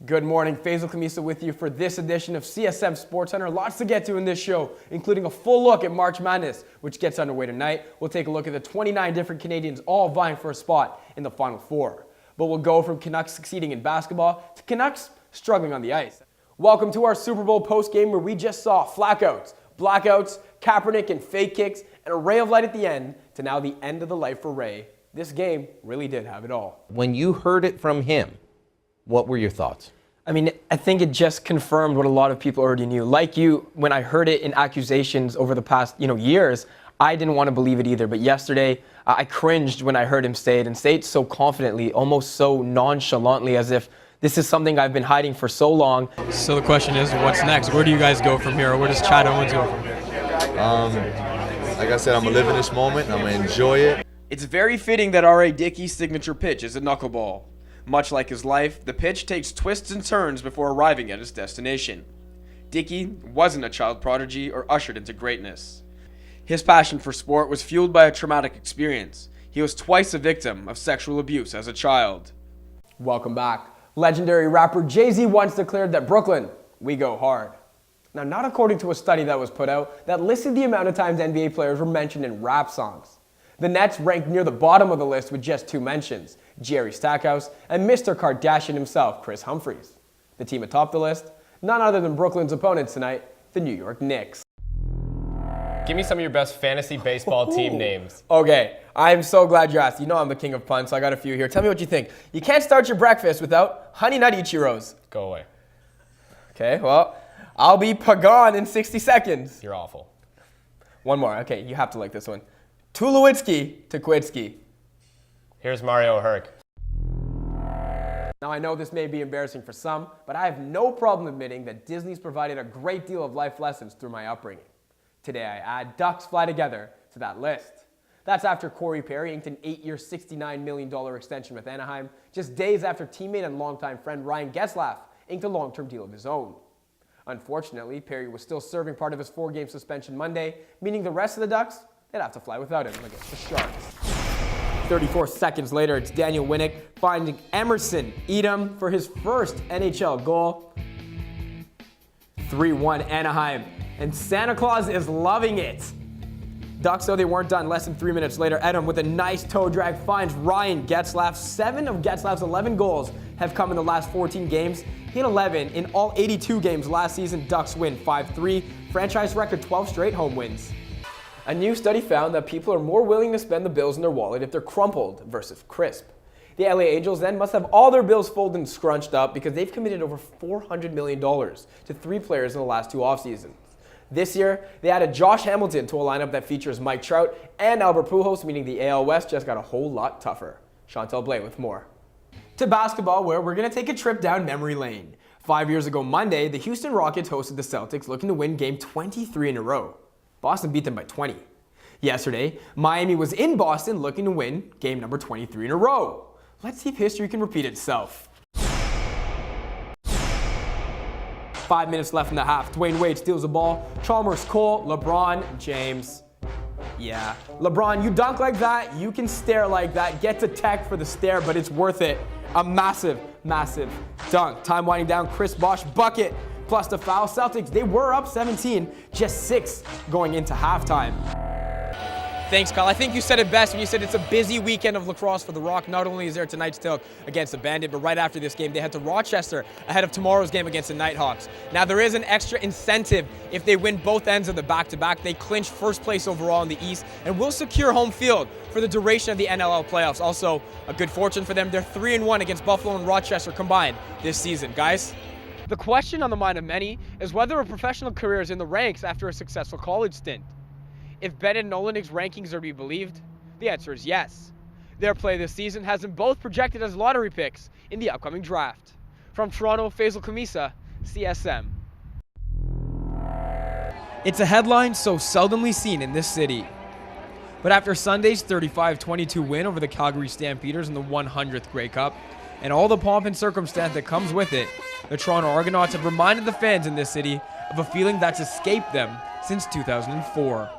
Good morning, Faizal Khamisa with you for this edition of CSM SportsCenter. Lots to get to in this show, including a full look at March Madness, which gets underway tonight. We'll take a look at the 29 different Canadians all vying for a spot in the Final Four. But we'll go from Canucks succeeding in basketball to Canucks struggling on the ice. Welcome to our Super Bowl postgame where we just saw flackouts, blackouts, Kaepernick and fake kicks, and a ray of light at the end to now the end of the life for Ray. This game really did have it all. When you heard it from him, what were your thoughts? I mean, I think it just confirmed what a lot of people already knew. Like you, when I heard it in accusations over the past, years, I didn't want to believe it either. But yesterday, I cringed when I heard him say it, and say it so confidently, almost so nonchalantly, as if this is something I've been hiding for so long. So the question is, what's next? Where do you guys go from here? Or where does Chad Owens go from here? Like I said, I'm going to live in this moment. I'm going to enjoy it. It's very fitting that R.A. Dickey's signature pitch is a knuckleball. Much like his life, the pitch takes twists and turns before arriving at its destination. Dickey wasn't a child prodigy or ushered into greatness. His passion for sport was fueled by a traumatic experience. He was twice a victim of sexual abuse as a child. Welcome back. Legendary rapper Jay-Z once declared that Brooklyn, we go hard. Now, not according to a study that was put out that listed the amount of times NBA players were mentioned in rap songs. The Nets ranked near the bottom of the list with just 2 mentions, Jerry Stackhouse and Mr. Kardashian himself, Chris Humphries. The team atop the list, none other than Brooklyn's opponents tonight, the New York Knicks. Give me some of your best fantasy baseball team names. Okay, I'm so glad you asked. You know I'm the king of puns, so I got a few here. Tell me what you think. You can't start your breakfast without Honey Nut Ichiros. Go away. Okay, well, I'll be Pagan in 60 seconds. You're awful. One more. Okay, you have to like this one. Tulowitzki to Kwitsky. Here's Mario Herc. Now, I know this may be embarrassing for some, but I have no problem admitting that Disney's provided a great deal of life lessons through my upbringing. Today, I add Ducks Fly Together to that list. That's after Corey Perry inked an 8-year, $69 million extension with Anaheim, just days after teammate and longtime friend Ryan Getzlaf inked a long-term deal of his own. Unfortunately, Perry was still serving part of his 4-game suspension Monday, meaning the rest of the Ducks, they'd have to fly without him against the Sharks. 34 seconds later, it's Daniel Winnick finding Emerson Edom for his first NHL goal. 3-1 Anaheim, and Santa Claus is loving it. Ducks, though they weren't done, less than 3 minutes later, Edom with a nice toe drag finds Ryan Getzlaf. 7 of Getzlaf's 11 goals have come in the last 14 games. He had 11 in all 82 games last season. Ducks win 5-3, franchise record 12 straight home wins. A new study found that people are more willing to spend the bills in their wallet if they're crumpled versus crisp. The LA Angels then must have all their bills folded and scrunched up because they've committed over $400 million to 3 players in the last 2 offseasons. This year, they added Josh Hamilton to a lineup that features Mike Trout and Albert Pujols, meaning the AL West just got a whole lot tougher. Chantel Blay with more. To basketball, where we're going to take a trip down memory lane. 5 years ago Monday, the Houston Rockets hosted the Celtics looking to win game 23 in a row. Boston beat them by 20. Yesterday, Miami was in Boston looking to win game number 23 in a row. Let's see if history can repeat itself. 5 minutes left in the half. Dwayne Wade steals the ball. Chalmers, Cole, LeBron, James. Yeah, LeBron, you dunk like that, you can stare like that. Get to tech for the stare, but it's worth it. A massive, massive dunk. Time winding down, Chris Bosh bucket. Plus the foul. Celtics, they were up 17, just 6 going into halftime. Thanks, Kyle. I think you said it best when you said it's a busy weekend of lacrosse for the Rock. Not only is there tonight's tilt against the Bandit, but right after this game, they head to Rochester ahead of tomorrow's game against the Nighthawks. Now, there is an extra incentive if they win both ends of the back-to-back. They clinch first place overall in the East and will secure home field for the duration of the NLL playoffs. Also, a good fortune for them. They're 3-1 against Buffalo and Rochester combined this season. Guys? The question on the mind of many is whether a professional career is in the ranks after a successful college stint. If Ben and Nolanig's rankings are to be believed, the answer is yes. Their play this season has them both projected as lottery picks in the upcoming draft. From Toronto, Faizal Khamisa, CSM. It's a headline so seldomly seen in this city. But after Sunday's 35-22 win over the Calgary Stampeders in the 100th Grey Cup, and all the pomp and circumstance that comes with it, the Toronto Argonauts have reminded the fans in this city of a feeling that's escaped them since 2004.